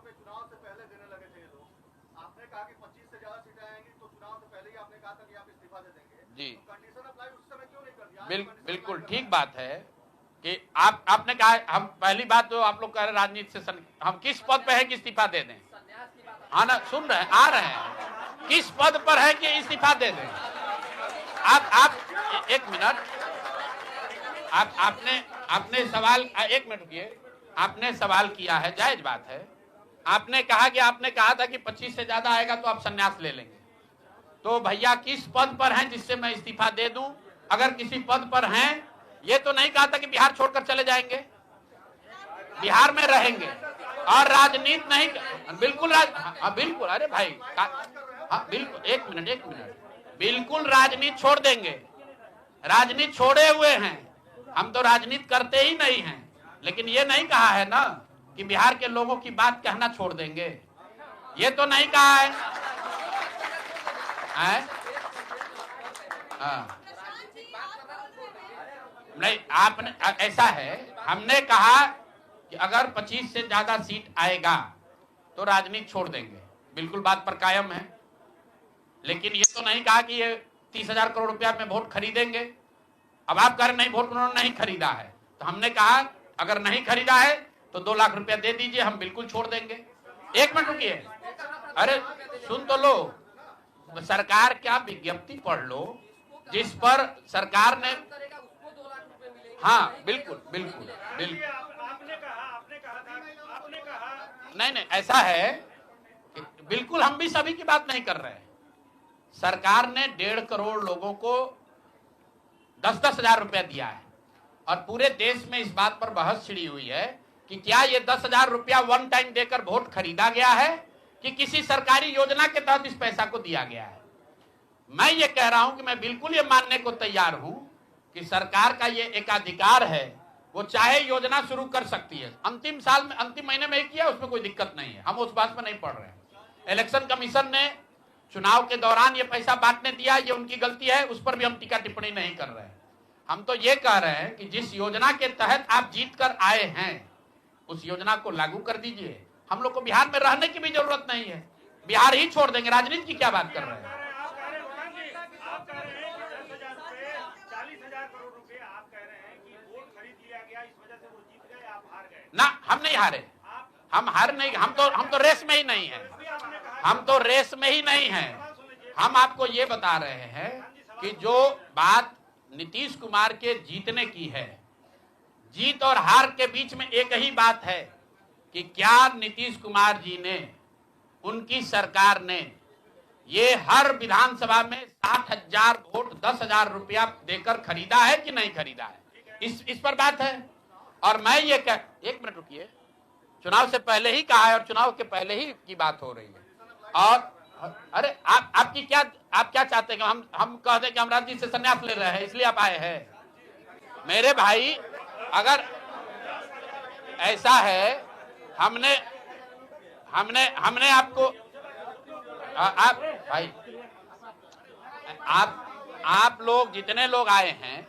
पे चुनाव से पहले देने लगे थे ये लोग। आपने कहा कि 25 से ज्यादा सीटें आएंगी तो चुनाव से पहले ही आपने कहा था कि आप इस्तीफा दे देंगे जी। तो कंडीशन अप्लाई उस समय क्यों नहीं कर दिया? बिल्कुल ठीक बात है कि आपने कहा, हम पहली बात तो आप लोग कह रहे राजनीति से हम किस पद पे है कि इस्तीफा दे दें? हाँ ना, सुन रहे हैं, आ रहे हैं, किस पद पर है कि इस्तीफा दे दें? आप एक मिनट, आपने सवाल, एक मिनट रुकिए, आपने सवाल किया है, जायज बात है। आपने कहा था कि 25 से ज्यादा आएगा तो आप संन्यास ले लेंगे। तो भैया किस पद पर हैं जिससे मैं इस्तीफा दे दूं? अगर किसी पद पर हैं, ये तो नहीं कहा था कि बिहार छोड़कर चले जाएंगे, बिहार में रहेंगे और राजनीति नहीं, बिल्कुल बिल्कुल, अरे भाई, हाँ बिल्कुल, एक मिनट, बिल्कुल राजनीति छोड़ देंगे, राजनीति छोड़े हुए हैं, हम तो राजनीति करते ही नहीं हैं। लेकिन ये नहीं कहा है ना कि बिहार के लोगों की बात कहना छोड़ देंगे, ये तो नहीं कहा है, हाँ नहीं, आपने, ऐसा है, हमने कहा कि अगर 25 से ज्यादा सीट आएगा तो राजनीति छोड़ देंगे, बिल्कुल बात पर कायम है। लेकिन ये तो नहीं कहा कि ये 30,000 करोड़ रुपया में वोट खरीदेंगे। अब आप कह रहे नहीं, वोट उन्होंने नहीं खरीदा है, तो हमने कहा अगर नहीं खरीदा है तो 2 लाख रुपया दे दीजिए, हम बिल्कुल छोड़ देंगे। एक मिनट रुकिए, अरे सुन तो लो, सरकार क्या विज्ञप्ति पढ़ लो जिस पर सरकार ने, हाँ बिल्कुल, नहीं, ऐसा है कि बिल्कुल हम भी सभी की बात नहीं कर रहे हैं। सरकार ने 1.5 करोड़ लोगों को 10-10 हजार रुपया दिया है और पूरे देश में इस बात पर बहस छिड़ी हुई है कि क्या ये 10 हजार रुपया वन टाइम देकर वोट खरीदा गया है कि किसी सरकारी योजना के तहत इस पैसा को दिया गया है। मैं ये कह रहा हूं कि मैं बिल्कुल ये मानने को तैयार हूं कि सरकार का ये एकाधिकार है, वो चाहे योजना शुरू कर सकती है। अंतिम साल में, अंतिम महीने में ही किया, उसमें कोई दिक्कत नहीं है, हम उस बात में नहीं पड़ रहे हैं। इलेक्शन कमीशन ने चुनाव के दौरान ये पैसा बांटने दिया, ये उनकी गलती है, उस पर भी हम टीका टिप्पणी नहीं कर रहे हैं। हम तो ये कह रहे हैं कि जिस योजना के तहत आप जीत कर आए हैं उस योजना को लागू कर दीजिए। हम लोग को बिहार में रहने की भी जरूरत नहीं है, बिहार ही छोड़ देंगे, राजनीति की क्या बात कर रहे हैं? ना, हम नहीं हारे, हम हार नहीं, हम तो रेस में ही नहीं है, हम तो रेस में ही नहीं है। हम आपको ये बता रहे हैं कि जो बात नीतीश कुमार के जीतने की है, जीत और हार के बीच में एक ही बात है कि क्या नीतीश कुमार जी ने, उनकी सरकार ने ये हर विधानसभा में 60,000 वोट 10,000 रुपया देकर खरीदा है कि नहीं खरीदा है, इस पर बात है। और मैं ये कह, एक मिनट रुकिए, चुनाव से पहले ही कहा है और चुनाव के पहले ही की बात हो रही है। और अरे आप क्या चाहते हैं कि हम कह दें कि हम राजनीति से संन्यास ले रहे हैं इसलिए आप आए हैं? मेरे भाई, अगर ऐसा है, हमने आपको, आप भाई, आप लोग जितने लोग आए हैं,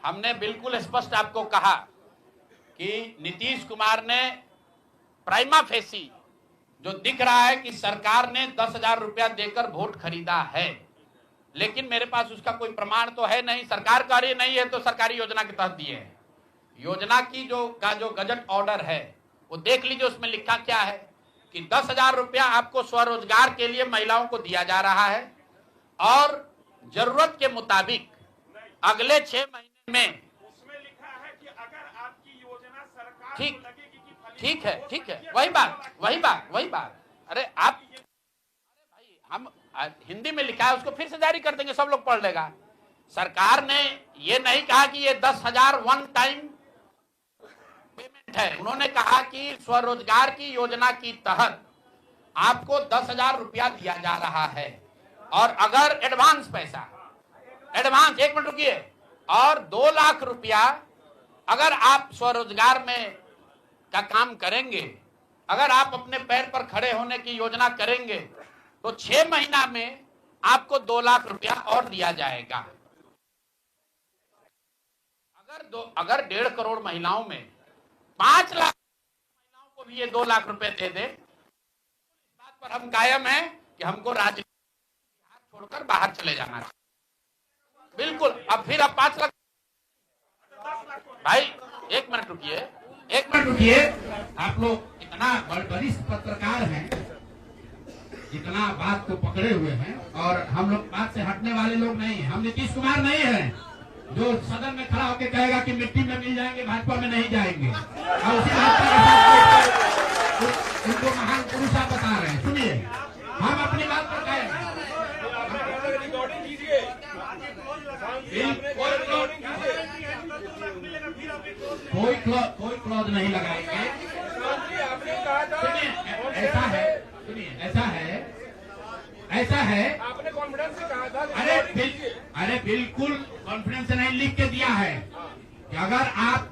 हमने बिल्कुल स्पष्ट आपको कहा कि नीतीश कुमार ने प्राइमा फेसी जो दिख रहा है कि सरकार ने 10,000 रुपया देकर वोट खरीदा है, लेकिन मेरे पास उसका कोई प्रमाण तो है नहीं। सरकार कह रही नहीं है तो सरकारी योजना के तहत दिए हैं। योजना की जो गजट ऑर्डर है वो देख लीजिए, उसमें लिखा क्या है कि 10,000 रुपया आपको स्वरोजगार के लिए महिलाओं को दिया जा रहा है और जरूरत के मुताबिक अगले 6 महीने में, उसमें लिखा है कि अगर आपकी योजना सरकार ठीक को लगेगी कि ठीक है, वही बात। अरे भाई, हम हिंदी में लिखा है, उसको फिर से जारी कर देंगे, सब लोग पढ़ लेगा। सरकार ने ये नहीं कहा कि ये 10,000 वन टाइम पेमेंट है, उन्होंने कहा कि स्वरोजगार की योजना की तहत आपको 10,000 रुपया दिया जा रहा है और अगर एडवांस पैसा, एडवांस, एक मिनट रुकिए, और 2 लाख रुपया अगर आप स्वरोजगार में का काम करेंगे, अगर आप अपने पैर पर खड़े होने की योजना करेंगे तो 6 महीना में आपको 2 लाख रुपया और दिया जाएगा। अगर 1.5 करोड़ महिलाओं में 5 लाख महिलाओं को भी ये 2 लाख रुपए दे दे पर हम कायम हैं कि हमको राजनीति छोड़कर बाहर चले जाना चाहिए। बिल्कुल। अब 5 लाख भाई, एक मिनट रुकिए। आप लोग इतना वरिष्ठ पत्रकार हैं, इतना बात को पकड़े हुए हैं, और हम लोग बात से हटने वाले लोग नहीं हैं। हम नीतीश कुमार नहीं हैं जो सदन में खड़ा होकर कहेगा कि मिट्टी में मिल जाएंगे, भाजपा में नहीं जाएंगे। और उसी भाजपा के साथ उनको महान पुरुष आप बता रहे हैं। सुनिए, हम अपनी बात पर कायम हैं। कोई क्लॉज नहीं लगाएंगे। ऐसा है आपने कॉन्फिडेंस से कहा था। अरे बिल्कुल कॉन्फिडेंस नहीं लिख के दिया है कि अगर आप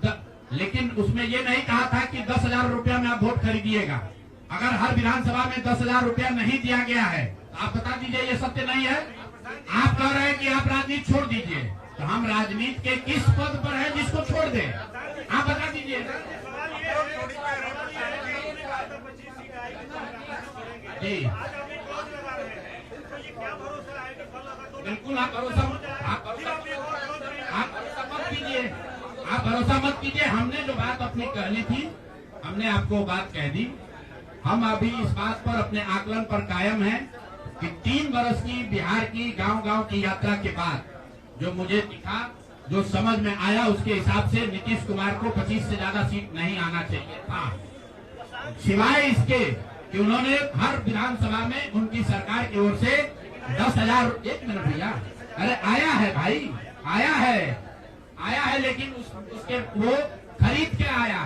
लेकिन उसमें ये नहीं कहा था कि 10,000 रुपया में आप वोट खरीदिएगा। अगर हर विधानसभा में 10,000 रुपया नहीं दिया गया है तो आप बता दीजिए ये सत्य नहीं है। आप कह रहे हैं कि आप राजनीति छोड़ दीजिए, तो हम राजनीति के किस पद पर है जिसको छोड़ दें? आप बता दीजिए। जी बिल्कुल, आप भरोसा मत कीजिए। हमने जो बात अपनी कहनी थी, हमने आपको बात कह दी। हम अभी इस बात पर अपने आकलन पर कायम हैं कि 3 वर्ष की बिहार की गांव-गांव की यात्रा के बाद जो मुझे दिखा, जो समझ में आया, उसके हिसाब से नीतीश कुमार को 25 से ज्यादा सीट नहीं आना चाहिए था। सिवाय इसके कि उन्होंने हर विधानसभा में उनकी सरकार की ओर से 10,000। 1 मिनट भैया, अरे आया है भाई, आया है लेकिन उसके वो खरीद के आया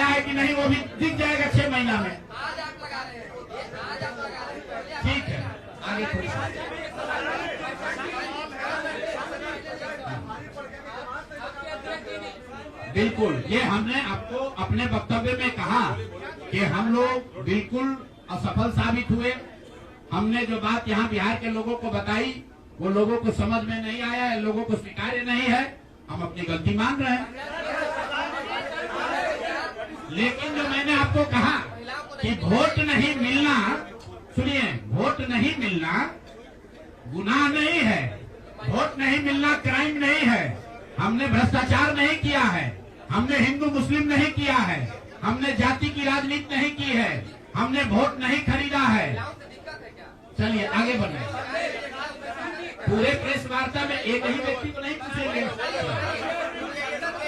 है कि नहीं वो भी दिख जाएगा 6 महीना में। ठीक है, आगे बिल्कुल, ये हमने आपको अपने वक्तव्य में कहा कि हम लोग बिल्कुल असफल साबित हुए। हमने जो बात यहाँ बिहार के लोगों को बताई वो लोगों को समझ में नहीं आया है, लोगों को स्वीकार्य नहीं है। हम अपनी गलती मान रहे हैं। लेकिन जो मैंने आपको कहा कि वोट नहीं मिलना, सुनिए, वोट नहीं मिलना गुनाह नहीं है, वोट नहीं मिलना क्राइम नहीं है। हमने भ्रष्टाचार नहीं किया है, हमने हिंदू मुस्लिम नहीं किया है, हमने जाति की राजनीति नहीं की है, हमने वोट नहीं खरीदा है। चलिए आगे बढ़े। पूरे प्रेस वार्ता में एक ही व्यक्ति को नहीं पूछेंगे।